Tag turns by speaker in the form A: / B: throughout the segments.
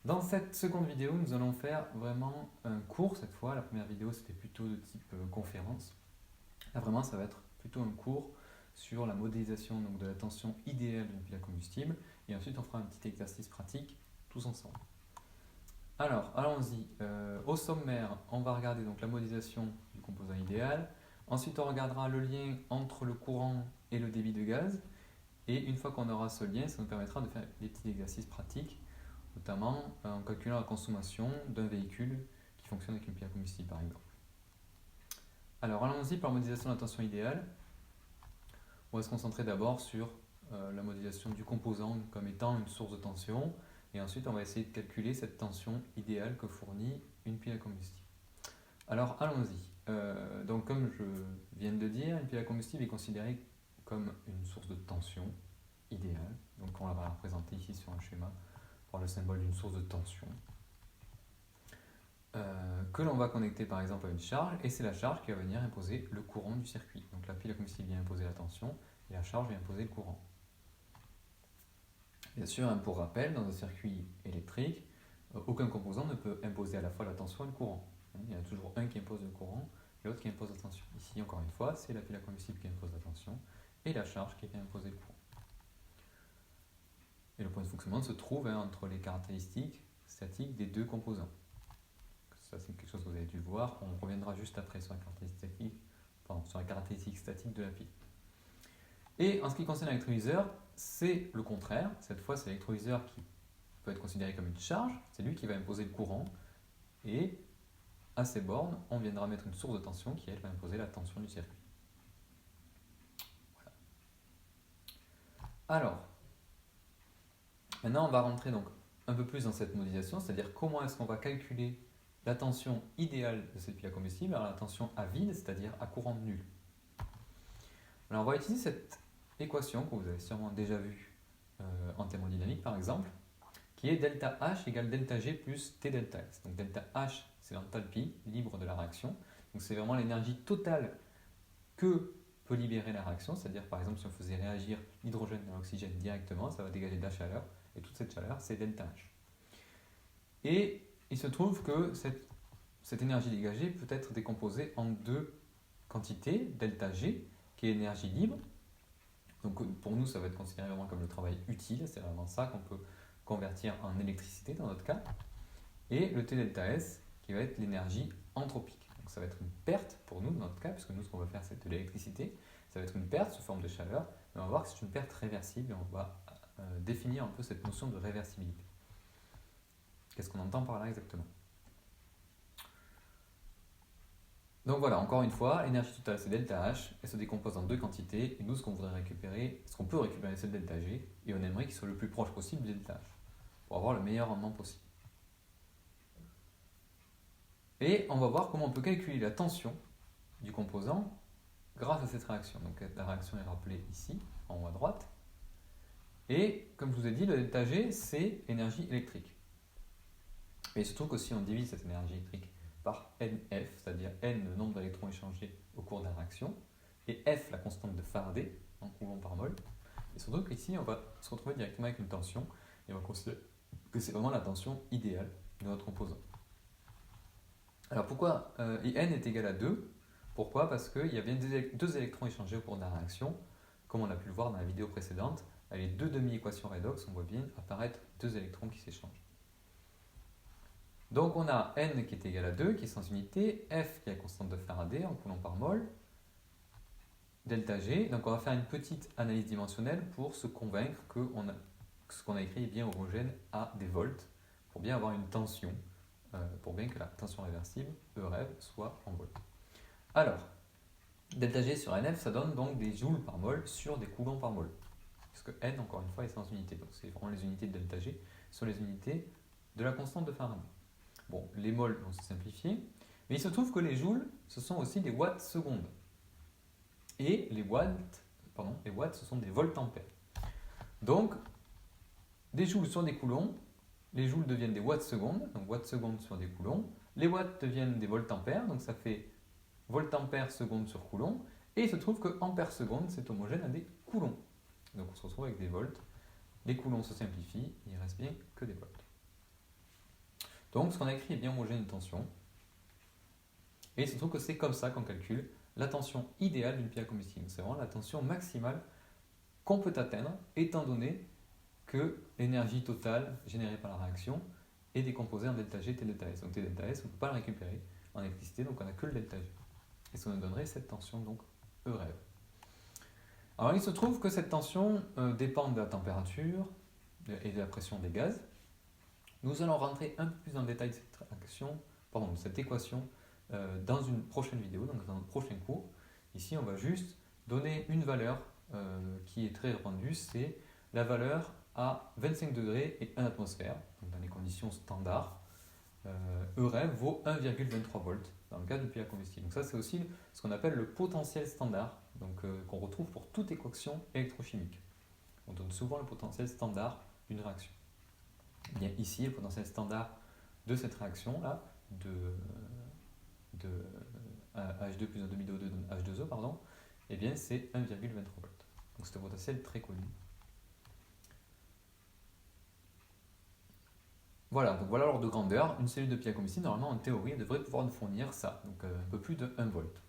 A: Dans cette seconde vidéo, nous allons faire vraiment un cours cette fois. La première vidéo, c'était plutôt de type conférence. Là, vraiment, ça va être plutôt un cours sur la modélisation donc, de la tension idéale d'une pile à combustible. Et ensuite, on fera un petit exercice pratique tous ensemble. Alors, allons-y. Au sommaire, on va regarder donc la modélisation du composant idéal. Ensuite, on regardera le lien entre le courant et le débit de gaz. Et une fois qu'on aura ce lien, ça nous permettra de faire des petits exercices pratiques, notamment en calculant la consommation d'un véhicule qui fonctionne avec une pile à combustible par exemple. Alors allons-y par modélisation de la tension idéale. On va se concentrer d'abord sur la modélisation du composant comme étant une source de tension, et ensuite on va essayer de calculer cette tension idéale que fournit une pile à combustible. Alors allons-y. Donc comme je viens de le dire, une pile à combustible est considérée comme une source de tension idéale. Donc on la va la représenter ici sur un schéma par le symbole d'une source de tension que l'on va connecter par exemple à une charge, et c'est la charge qui va venir imposer le courant du circuit. Donc la pile à combustible vient imposer la tension et la charge vient imposer le courant. Bien sûr, pour rappel, dans un circuit électrique, aucun composant ne peut imposer à la fois la tension et le courant. Il y en a toujours un qui impose le courant et l'autre qui impose la tension. Ici, encore une fois, c'est la pile à combustible qui impose la tension et la charge qui vient imposer le courant. Et le point de fonctionnement se trouve entre les caractéristiques statiques des deux composants. Ça, c'est quelque chose que vous avez dû voir. On reviendra juste après sur la caractéristique statique de la pile. Et en ce qui concerne l'électrolyseur, c'est le contraire. Cette fois, c'est l'électrolyseur qui peut être considéré comme une charge. C'est lui qui va imposer le courant. Et à ces bornes, on viendra mettre une source de tension qui, elle, va imposer la tension du circuit. Voilà. Alors, maintenant, on va rentrer donc un peu plus dans cette modélisation, c'est-à-dire comment est-ce qu'on va calculer la tension idéale de cette pile à combustible, alors la tension à vide, c'est-à-dire à courant nul. Alors, on va utiliser cette équation que vous avez sûrement déjà vue en thermodynamique par exemple, qui est delta H égale delta G plus T delta S. Donc delta H, c'est l'enthalpie libre de la réaction. Donc c'est vraiment l'énergie totale que peut libérer la réaction. C'est-à-dire par exemple si on faisait réagir l'hydrogène à l'oxygène directement, ça va dégager de la chaleur. Et toute cette chaleur, c'est delta H. Et il se trouve que cette énergie dégagée peut être décomposée en deux quantités. Delta G, qui est énergie libre. Donc pour nous, ça va être considéré vraiment comme le travail utile. C'est vraiment ça qu'on peut convertir en électricité dans notre cas, et le T delta S qui va être l'énergie anthropique. Donc ça va être une perte pour nous dans notre cas, puisque nous ce qu'on va faire c'est de l'électricité, ça va être une perte sous forme de chaleur, mais on va voir que c'est une perte réversible et on va définir un peu cette notion de réversibilité. Qu'est-ce qu'on entend par là exactement? Donc voilà, encore une fois, l'énergie totale c'est delta H, elle se décompose en deux quantités, et nous ce qu'on voudrait récupérer, ce qu'on peut récupérer c'est le delta G, et on aimerait qu'il soit le plus proche possible du delta H, pour avoir le meilleur rendement possible. Et on va voir comment on peut calculer la tension du composant grâce à cette réaction. Donc la réaction est rappelée ici, en haut à droite. Et comme je vous ai dit, le delta G, c'est énergie électrique. Et il se trouve que si on divise cette énergie électrique par NF, c'est-à-dire N le nombre d'électrons échangés au cours de la réaction, et F la constante de Faraday, en coulomb par mol, il se trouve qu'ici on va se retrouver directement avec une tension, et on va considérer que c'est vraiment la tension idéale de notre composant. Alors pourquoi N est égal à 2? Pourquoi? Parce qu'il y a bien deux électrons échangés au cours de la réaction. Comme on a pu le voir dans la vidéo précédente, avec les deux demi-équations redox, on voit bien apparaître deux électrons qui s'échangent. Donc on a N qui est égal à 2, qui est sans unité, F qui est la constante de Faraday en coulomb par mol, delta G. Donc on va faire une petite analyse dimensionnelle pour se convaincre que ce qu'on a écrit est bien homogène à des volts, pour bien avoir une tension, pour bien que la tension réversible, E rêve, soit en volts. Alors, delta G sur NF, ça donne donc des joules par mol sur des coulombs par mol. Parce que N, encore une fois, est sans unité. Donc c'est vraiment les unités de delta G sur les unités de la constante de Faraday. Bon, les mols vont se simplifier, mais il se trouve que les joules, ce sont aussi des watts secondes. Et les watts, ce sont des volts ampères. Donc, des joules sur des coulombs, les joules deviennent des watts secondes, donc watts secondes sur des coulombs. Les watts deviennent des volts ampères, donc ça fait volt ampère seconde sur coulomb, et il se trouve que ampère seconde c'est homogène à des coulombs. Donc on se retrouve avec des volts, les coulombs se simplifient, il ne reste bien que des volts. Donc ce qu'on a écrit est bien homogène de tension. Et il se trouve que c'est comme ça qu'on calcule la tension idéale d'une pile à combustible. C'est vraiment la tension maximale qu'on peut atteindre étant donné que l'énergie totale générée par la réaction est décomposée en ΔG, T delta S. Donc T delta S, on ne peut pas le récupérer en électricité, donc on n'a que le ΔG. Et ça nous donnerait cette tension, donc E rêve. Alors il se trouve que cette tension dépend de la température et de la pression des gaz. Nous allons rentrer un peu plus dans le détail de cette équation dans une prochaine vidéo, donc dans un prochain cours. Ici, on va juste donner une valeur qui est très répandue, c'est la valeur à 25 degrés et 1 atmosphère, donc dans les conditions standards. E rêve vaut 1,23 volts dans le cas de pile à combustible. Donc ça, c'est aussi ce qu'on appelle le potentiel standard, donc qu'on retrouve pour toute équation électrochimique. On donne souvent le potentiel standard d'une réaction. Et bien ici, le potentiel standard de cette réaction-là, de H2 plus un demi de O2 donne H2O, pardon, et bien c'est 1,23 volts. Donc c'est un potentiel très connu. Voilà, donc voilà l'ordre de grandeur. Une cellule de pile à combustible, normalement en théorie, elle devrait pouvoir nous fournir ça, donc un peu plus de 1 volt.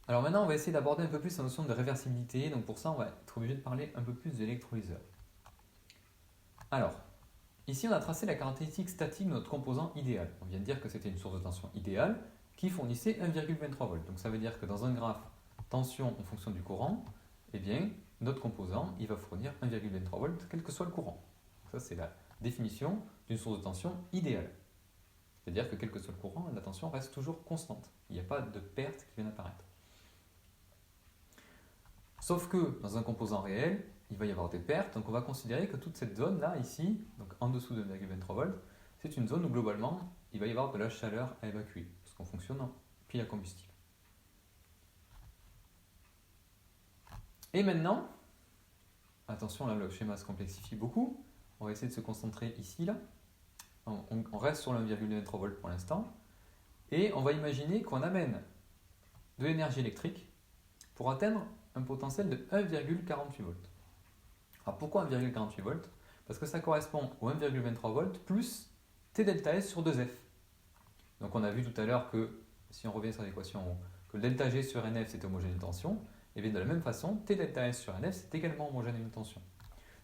A: Alors maintenant, on va essayer d'aborder un peu plus la notion de réversibilité. Donc pour ça, on va être obligé de parler un peu plus d'électrolyseur. Alors, ici, on a tracé la caractéristique statique de notre composant idéal. On vient de dire que c'était une source de tension idéale qui fournissait 1,23 volts. Donc ça veut dire que dans un graphe tension en fonction du courant, eh bien, notre composant, il va fournir 1,23 volts, quel que soit le courant. Ça, c'est la définition d'une source de tension idéale. C'est-à-dire que quel que soit le courant, la tension reste toujours constante. Il n'y a pas de perte qui vient apparaître. Sauf que dans un composant réel, il va y avoir des pertes, donc on va considérer que toute cette zone-là, ici, donc en dessous de 1,23 volts, c'est une zone où globalement, il va y avoir de la chaleur à évacuer, parce qu'on fonctionne en pile à combustible. Et maintenant, attention, là le schéma se complexifie beaucoup, on va essayer de se concentrer ici, là. On reste sur le 1,23 volts pour l'instant, et on va imaginer qu'on amène de l'énergie électrique pour atteindre un potentiel de 1,48 volts. Alors pourquoi 1,48 volts? Parce que ça correspond au 1,23 volts plus T delta S sur 2F. Donc on a vu tout à l'heure que, si on revient sur l'équation, que le delta G sur NF c'est homogène à une tension, et bien de la même façon, T delta S sur NF c'est également homogène à une tension.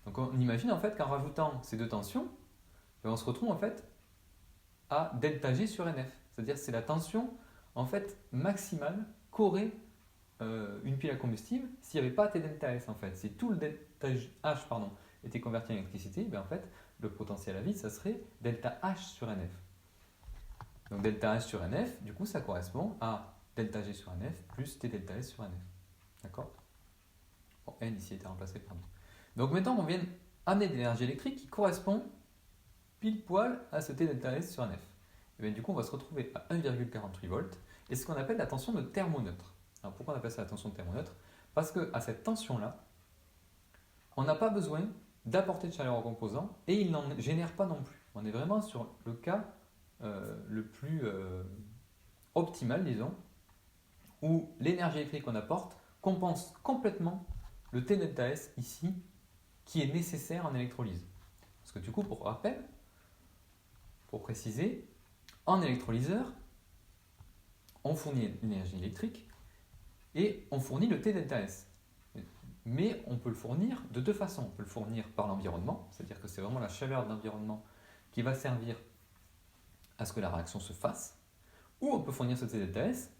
A: Donc on imagine en fait qu'en rajoutant ces deux tensions, on se retrouve en fait à delta G sur NF. C'est-à-dire c'est la tension en fait maximale qu'aurait une pile à combustible s'il n'y avait pas T delta S en fait. Si tout le delta H était converti en électricité, ben en fait le potentiel à vide ça serait delta H sur NF. Donc delta H sur NF, du coup ça correspond à delta G sur NF plus T delta S sur NF. D'accord? Bon, N ici a été remplacé par 2. Donc maintenant on vient amener de l'énergie électrique qui correspond pile poil à ce T delta S sur NF. Et bien du coup on va se retrouver à 1,48 volts et ce qu'on appelle la tension de thermoneutre. Alors pourquoi on appelle ça la tension de thermoneutre? Parce qu'à cette tension-là, on n'a pas besoin d'apporter de chaleur au composant et il n'en génère pas non plus. On est vraiment sur le cas le plus optimal, disons, où l'énergie électrique qu'on apporte compense complètement le T delta S ici qui est nécessaire en électrolyse. Parce que du coup, pour rappel, pour préciser, en électrolyseur, on fournit l'énergie électrique et on fournit le T delta S. Mais on peut le fournir de deux façons. On peut le fournir par l'environnement, c'est-à-dire que c'est vraiment la chaleur de l'environnement qui va servir à ce que la réaction se fasse, ou on peut fournir ce T delta S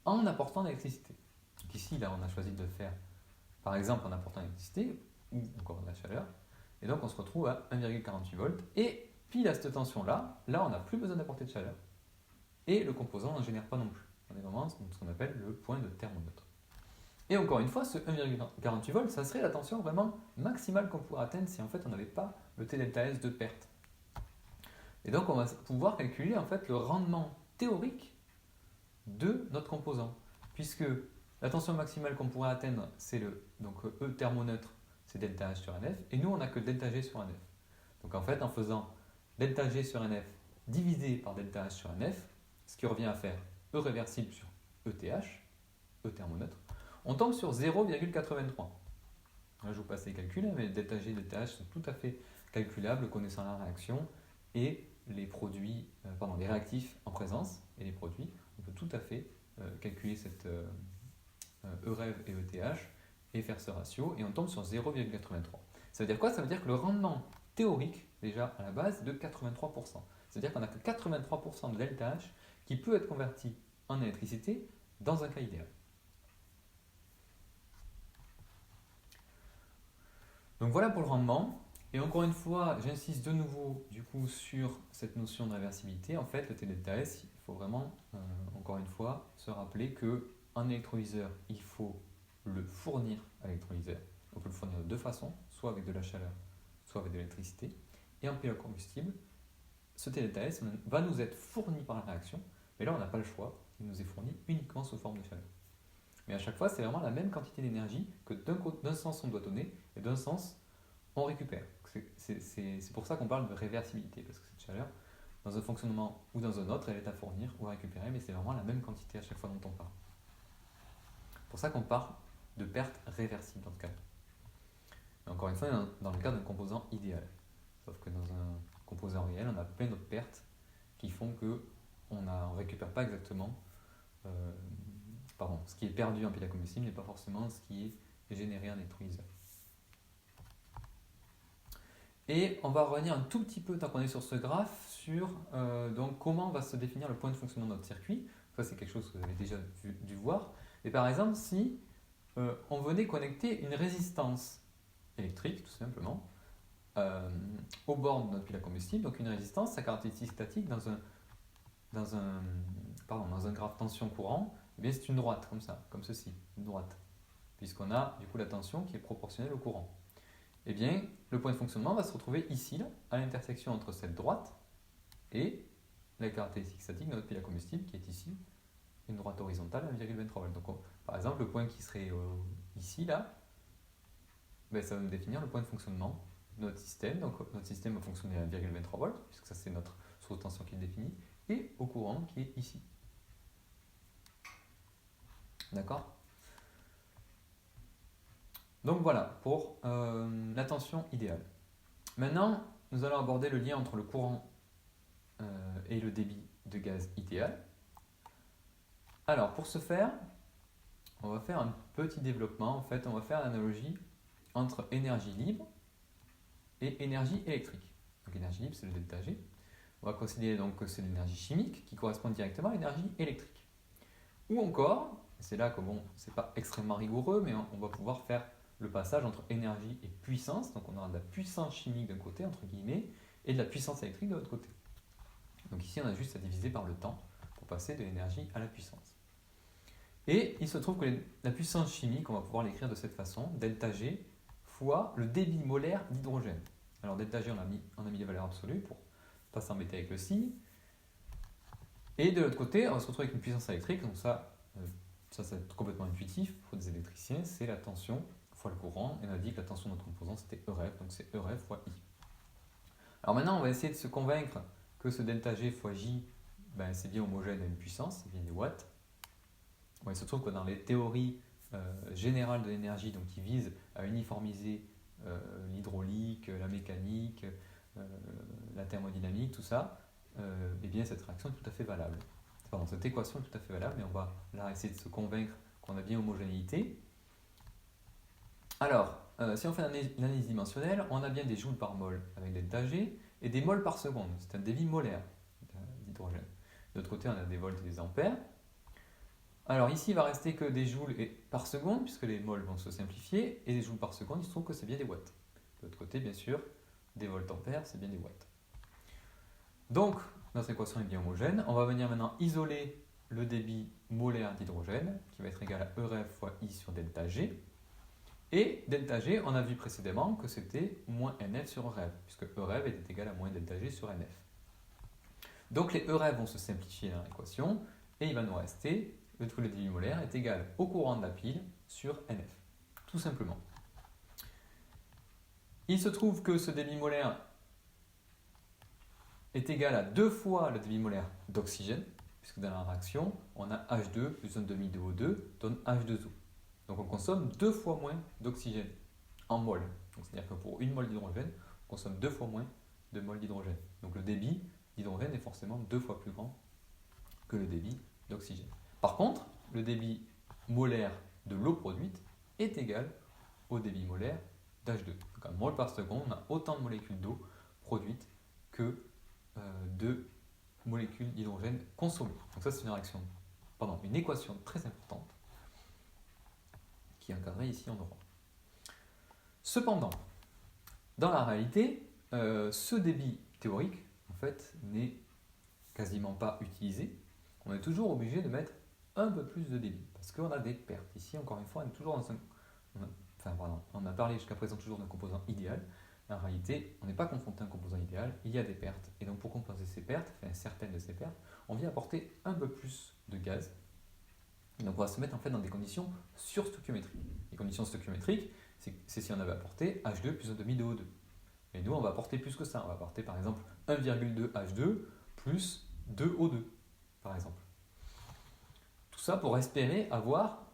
A: en apportant de l'électricité. Donc ici, là, on a choisi de le faire, par exemple, en apportant de l'électricité, ou encore de la chaleur, et donc on se retrouve à 1,48 volts, et pile à cette tension-là, là, on n'a plus besoin d'apporter de chaleur, et le composant n'en génère pas non plus. On est vraiment ce qu'on appelle le point de thermoneutre. Et encore une fois, ce 1,48 volts, ça serait la tension vraiment maximale qu'on pourrait atteindre si en fait on n'avait pas le T delta S de perte. Et donc on va pouvoir calculer en fait le rendement théorique de notre composant, puisque la tension maximale qu'on pourrait atteindre, c'est le donc E thermoneutre, c'est delta H sur NF, et nous on n'a que delta G sur NF. Donc en fait, en faisant delta G sur NF divisé par delta H sur NF, ce qui revient à faire E réversible sur ETH, E thermoneutre, on tombe sur 0,83. Là, je vous passe les calculs, hein, mais ΔG et ΔH sont tout à fait calculables connaissant la réaction et les produits, les réactifs en présence et les produits. On peut tout à fait calculer cette EREV et ETH et faire ce ratio et on tombe sur 0,83. Ça veut dire quoi? Ça veut dire que le rendement théorique, déjà à la base, est de 83%. C'est-à-dire qu'on n'a que 83% de ΔH qui peut être converti en électricité dans un cas idéal. Donc voilà pour le rendement. Et encore une fois, j'insiste de nouveau du coup sur cette notion de réversibilité. En fait, le T-ΔS, il faut vraiment, encore une fois, se rappeler qu'un électrolyseur, il faut le fournir à l'électrolyseur. On peut le fournir de deux façons, soit avec de la chaleur, soit avec de l'électricité. Et en pilote combustible, ce T-ΔS va nous être fourni par la réaction, mais là on n'a pas le choix, il nous est fourni uniquement sous forme de chaleur. Mais à chaque fois, c'est vraiment la même quantité d'énergie que d'un sens on doit donner et d'un sens on récupère. C'est pour ça qu'on parle de réversibilité, parce que cette chaleur, dans un fonctionnement ou dans un autre, elle est à fournir ou à récupérer, mais c'est vraiment la même quantité à chaque fois dont on parle. C'est pour ça qu'on parle de perte réversible dans ce cas. Mais encore une fois, dans le cas d'un composant idéal. Sauf que dans un composant réel, on a plein d'autres pertes qui font qu'on ne récupère pas exactement. Ce qui est perdu en pile à combustible n'est pas forcément ce qui est généré en électrolyseur. Et on va revenir un tout petit peu, tant qu'on est sur ce graphe, sur donc comment va se définir le point de fonctionnement de notre circuit. Ça, c'est quelque chose que vous avez déjà dû voir. Et par exemple, si on venait connecter une résistance électrique, tout simplement, au bord de notre pile à combustible, donc une résistance, sa caractéristique statique dans un graphe tension-courant, eh bien c'est une droite, comme ça, comme ceci, une droite, puisqu'on a du coup la tension qui est proportionnelle au courant. Eh bien, le point de fonctionnement va se retrouver ici, là, à l'intersection entre cette droite et la caractéristique statique de notre pile à combustible, qui est ici, une droite horizontale à 1,23 volts. Donc, par exemple, le point qui serait ici, là, ben, ça va nous définir le point de fonctionnement de notre système. Donc, notre système va fonctionner à 1,23 volts, puisque ça, c'est notre source de tension qui le définit, et au courant qui est ici. D'accord? Donc voilà pour la tension idéale. Maintenant, nous allons aborder le lien entre le courant et le débit de gaz idéal. Alors, pour ce faire, on va faire un petit développement. En fait, on va faire l'analogie entre énergie libre et énergie électrique. Donc, énergie libre, c'est le ΔG. On va considérer donc que c'est l'énergie chimique qui correspond directement à l'énergie électrique. Ou encore, c'est là que bon, c'est pas extrêmement rigoureux, mais on va pouvoir faire le passage entre énergie et puissance. Donc on aura de la puissance chimique d'un côté, entre guillemets, et de la puissance électrique de l'autre côté. Donc ici, on a juste à diviser par le temps pour passer de l'énergie à la puissance. Et il se trouve que la puissance chimique, on va pouvoir l'écrire de cette façon, ΔG fois le débit molaire d'hydrogène. Alors ΔG, on a mis les valeurs absolues pour ne pas s'embêter avec le signe. Et de l'autre côté, on va se retrouver avec une puissance électrique. Donc ça c'est complètement intuitif pour des électriciens, c'est la tension fois le courant. Et on a dit que la tension de notre composant, c'était EREV, donc c'est EREV fois I. Alors maintenant, on va essayer de se convaincre que ce ΔG fois J, ben, c'est bien homogène à une puissance, c'est bien des watts. Bon, il se trouve que dans les théories générales de l'énergie, donc qui visent à uniformiser l'hydraulique, la mécanique, la thermodynamique, tout ça, eh bien cette réaction est tout à fait valable. Pardon, cette équation est tout à fait valable, mais on va là essayer de se convaincre qu'on a bien homogénéité. Alors, si on fait l'analyse dimensionnelle, on a bien des joules par mol avec ΔG et des moles par seconde, c'est un débit molaire d'hydrogène. De l'autre côté, on a des volts et des ampères. Alors ici, il va rester que des joules par seconde, puisque les moles vont se simplifier, et les joules par seconde, il se trouve que c'est bien des watts. De l'autre côté, bien sûr, des volts ampères, c'est bien des watts. Donc, notre équation est bien homogène. On va venir maintenant isoler le débit molaire d'hydrogène, qui va être égal à EREV fois I sur ΔG. Et ΔG, on a vu précédemment que c'était moins NF sur EREV, puisque EREV était égal à moins ΔG sur NF. Donc les EREV vont se simplifier dans l'équation, et il va nous rester le débit molaire est égal au courant de la pile sur NF, tout simplement. Il se trouve que ce débit molaire est égal à 2 fois le débit molaire d'oxygène, puisque dans la réaction, on a H2 plus un demi de O2 donne H2O. Donc on consomme 2 fois moins d'oxygène en mol. C'est-à-dire que pour une mol d'hydrogène, on consomme 2 fois moins de mol d'hydrogène. Donc le débit d'hydrogène est forcément 2 fois plus grand que le débit d'oxygène. Par contre, le débit molaire de l'eau produite est égal au débit molaire d'H2. Donc en mol par seconde, on a autant de molécules d'eau produites que de molécules d'hydrogène consommées. Donc ça, c'est une équation très importante qui est encadrée ici en droit. Cependant, dans la réalité, ce débit théorique, en fait, n'est quasiment pas utilisé. On est toujours obligé de mettre un peu plus de débit, parce qu'on a des pertes. Ici, encore une fois, on est toujours dans on a parlé jusqu'à présent toujours d'un composant idéal. En réalité, on n'est pas confronté à un composant idéal, il y a des pertes. Et donc pour compenser ces pertes, certaines de ces pertes, on vient apporter un peu plus de gaz. Et donc on va se mettre en fait dans des conditions surstoichiométriques. Les conditions stoichiométriques, c'est si on avait apporté H2 plus 1,5 de O2. Et nous, on va apporter plus que ça. On va apporter par exemple 1,2 H2 plus 2 O2, par exemple. Tout ça pour espérer avoir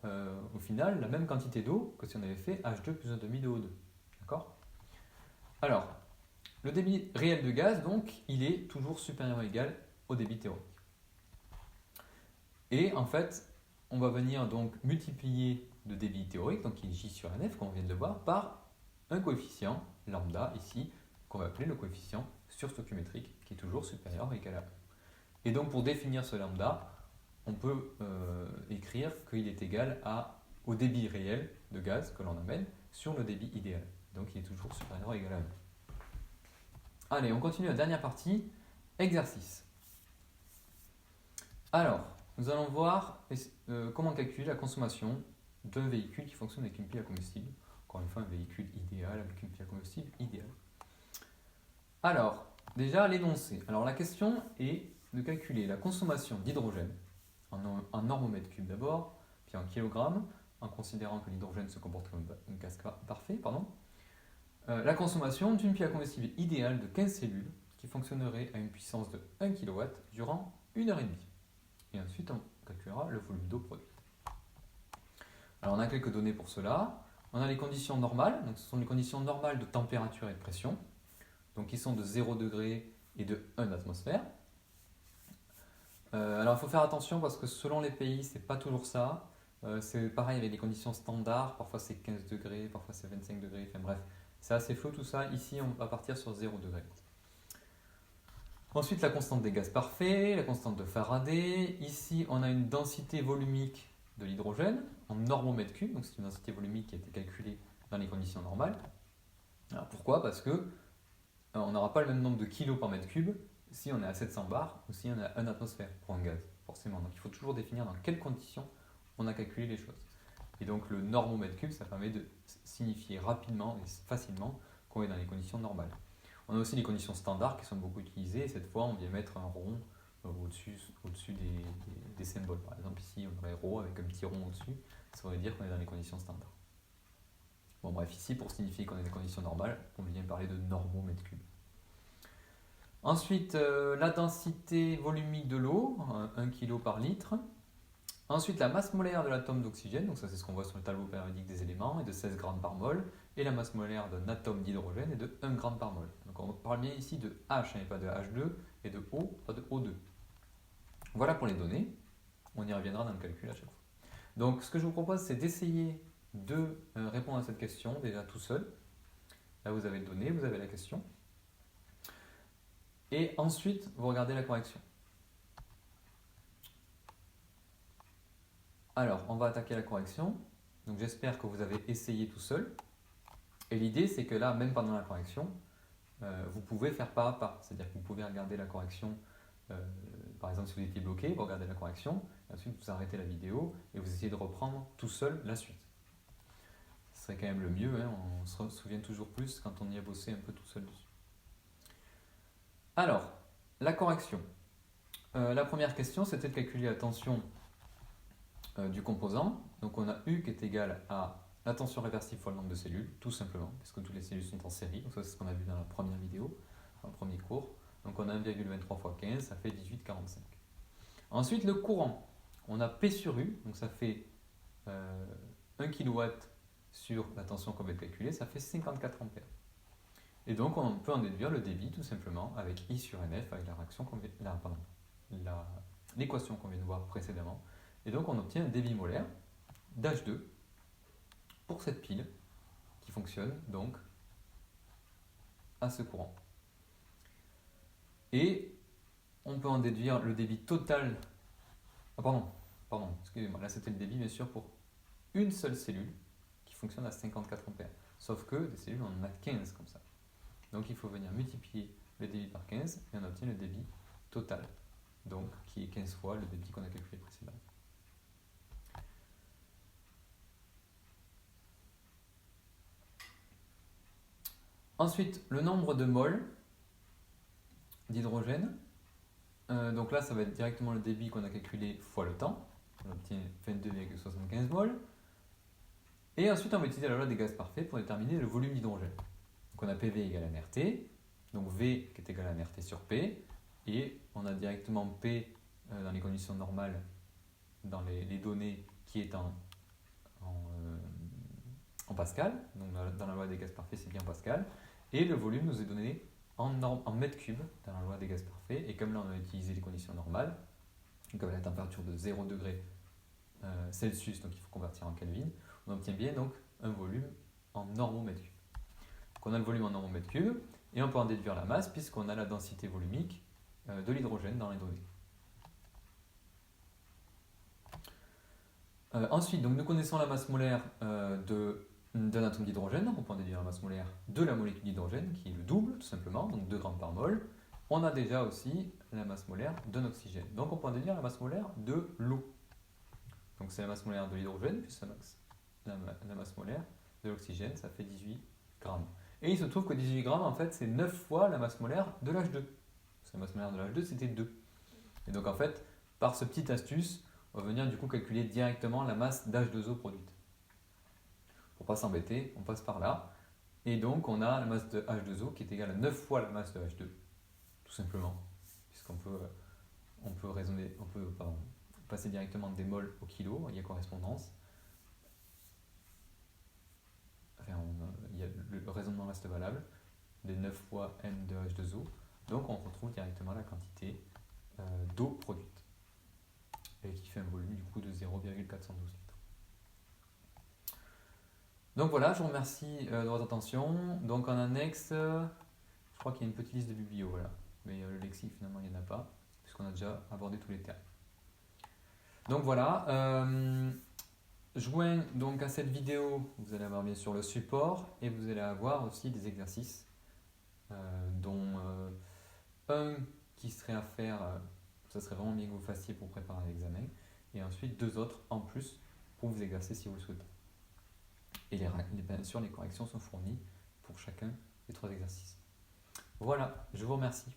A: au final la même quantité d'eau que si on avait fait H2 plus 1,5 de O2. D'accord ? Alors, le débit réel de gaz, donc, il est toujours supérieur ou égal au débit théorique. Et en fait, on va venir donc multiplier le débit théorique, donc qui est J sur NF, comme on vient de le voir, par un coefficient, lambda, ici, qu'on va appeler le coefficient surstoichiométrique, qui est toujours supérieur ou égal à 1. Et donc, pour définir ce lambda, on peut écrire qu'il est égal au débit réel de gaz que l'on amène sur le débit idéal. Donc il est toujours supérieur ou égal à 1. Allez, on continue la dernière partie, exercice. Alors, nous allons voir comment calculer la consommation d'un véhicule qui fonctionne avec une pile à combustible. Encore une fois, un véhicule idéal avec une pile à combustible idéale. Alors, déjà l'énoncé. Alors la question est de calculer la consommation d'hydrogène en normomètre cube d'abord, puis en kilogrammes, en considérant que l'hydrogène se comporte comme un gaz parfait, la consommation d'une pile à combustible idéale de 15 cellules qui fonctionnerait à une puissance de 1 kW durant 1h30. Et ensuite, on calculera le volume d'eau produit. Alors, on a quelques données pour cela. On a les conditions normales, donc ce sont les conditions normales de température et de pression, donc qui sont de 0 degré et de 1 atmosphère. Alors, il faut faire attention parce que selon les pays, c'est pas toujours ça. C'est pareil avec les conditions standards, parfois c'est 15 degrés, parfois c'est 25 degrés, enfin bref. C'est assez flou tout ça. Ici, on va partir sur 0 degré. Ensuite, la constante des gaz parfaits, la constante de Faraday. Ici, on a une densité volumique de l'hydrogène en normomètre cube. Donc, c'est une densité volumique qui a été calculée dans les conditions normales. Alors, pourquoi ? Parce que on n'aura pas le même nombre de kilos par mètre cube si on est à 700 bars ou si on est à 1 atmosphère pour un gaz, forcément. Donc, il faut toujours définir dans quelles conditions on a calculé les choses. Et donc le normomètre cube, ça permet de signifier rapidement et facilement qu'on est dans les conditions normales. On a aussi les conditions standards qui sont beaucoup utilisées, et cette fois on vient mettre un rond au-dessus des symboles. Par exemple ici on aurait ρ avec un petit rond au-dessus, ça voudrait dire qu'on est dans les conditions standards. Bon bref, ici pour signifier qu'on est dans les conditions normales, on vient parler de normomètre cube. Ensuite, la densité volumique de l'eau, 1 kg par litre. Ensuite, la masse molaire de l'atome d'oxygène, donc ça c'est ce qu'on voit sur le tableau périodique des éléments, est de 16 grammes par mol, et la masse molaire d'un atome d'hydrogène est de 1 gramme par mol. Donc on parle bien ici de H et pas de H2, et de O, pas de O2. Voilà pour les données, on y reviendra dans le calcul à chaque fois. Donc ce que je vous propose, c'est d'essayer de répondre à cette question déjà tout seul. Là vous avez les données, vous avez la question. Et ensuite, vous regardez la correction. Alors, on va attaquer la correction. Donc j'espère que vous avez essayé tout seul. Et l'idée, c'est que là, même pendant la correction, vous pouvez faire pas à pas. C'est-à-dire que vous pouvez regarder la correction, par exemple si vous étiez bloqué, vous regardez la correction, et ensuite vous arrêtez la vidéo et vous essayez de reprendre tout seul la suite. Ce serait quand même le mieux, hein, on se souvient toujours plus quand on y a bossé un peu tout seul dessus. Alors, la correction. La première question, c'était de calculer la tension du composant. Donc on a U qui est égal à la tension réversible fois le nombre de cellules, tout simplement, parce que toutes les cellules sont en série. Donc ça c'est ce qu'on a vu dans la première vidéo, dans le premier cours. Donc on a 1,23 fois 15, ça fait 18,45. Ensuite le courant, on a P sur U, donc ça fait 1 kW sur la tension qu'on vient de calculer, ça fait 54 ampères. Et donc on peut en déduire le débit tout simplement avec I sur NF, avec l'équation qu'on vient de voir précédemment. Et donc on obtient un débit molaire d'H2 pour cette pile qui fonctionne donc à ce courant. Et on peut en déduire le débit total. Ah, pardon, excusez-moi, là c'était le débit bien sûr pour une seule cellule qui fonctionne à 54 ampères. Sauf que des cellules, on en a 15 comme ça. Donc il faut venir multiplier le débit par 15 et on obtient le débit total, donc qui est 15 fois le débit qu'on a calculé précédemment. Ensuite, le nombre de moles d'hydrogène. Donc là, ça va être directement le débit qu'on a calculé fois le temps. On obtient 22,75 moles. Et ensuite, on va utiliser la loi des gaz parfaits pour déterminer le volume d'hydrogène. Donc on a PV égale à nRT, donc V qui est égal à nRT sur P, et on a directement P dans les conditions normales, dans les données qui est en Pascal, donc dans la loi des gaz parfaits c'est bien Pascal, et le volume nous est donné en mètres cubes dans la loi des gaz parfaits, et comme là on a utilisé les conditions normales, comme la température de 0 degré Celsius, donc il faut convertir en Kelvin, on obtient bien donc un volume en normomètres cubes. Donc on a le volume en normomètres cubes, et on peut en déduire la masse puisqu'on a la densité volumique de l'hydrogène dans les données. Ensuite, donc nous connaissons la masse molaire d'un atome d'hydrogène, on peut en déduire la masse molaire de la molécule d'hydrogène, qui est le double, tout simplement, donc 2 grammes par mol. On a déjà aussi la masse molaire d'un oxygène. Donc on peut en déduire la masse molaire de l'eau. Donc c'est la masse molaire de l'hydrogène, plus la masse molaire de l'oxygène, ça fait 18 grammes. Et il se trouve que 18 grammes, en fait, c'est 9 fois la masse molaire de l'H2. Parce que la masse molaire de l'H2, c'était 2. Et donc en fait, par ce petit astuce, on va venir du coup calculer directement la masse d'H2O produite. Pour ne pas s'embêter, on passe par là. Et donc on a la masse de H2O qui est égale à 9 fois la masse de H2. Tout simplement. Puisqu'on peut, passer directement des moles au kilo, il y a correspondance. Enfin, le raisonnement reste valable. Des 9 fois M de H2O. Donc on retrouve directement la quantité d'eau produite. Et qui fait un volume du coup de 0,412 litres. Donc voilà, je vous remercie de votre attention. Donc en annexe, je crois qu'il y a une petite liste de biblio, voilà. Mais le lexique finalement il n'y en a pas, puisqu'on a déjà abordé tous les termes. Donc voilà, joint donc à cette vidéo, vous allez avoir bien sûr le support et vous allez avoir aussi des exercices, dont un qui serait à faire, ça serait vraiment bien que vous fassiez pour préparer l'examen, et ensuite 2 autres en plus pour vous exercer si vous le souhaitez. Et bien sûr, les corrections sont fournies pour chacun des 3 exercices. Voilà, je vous remercie.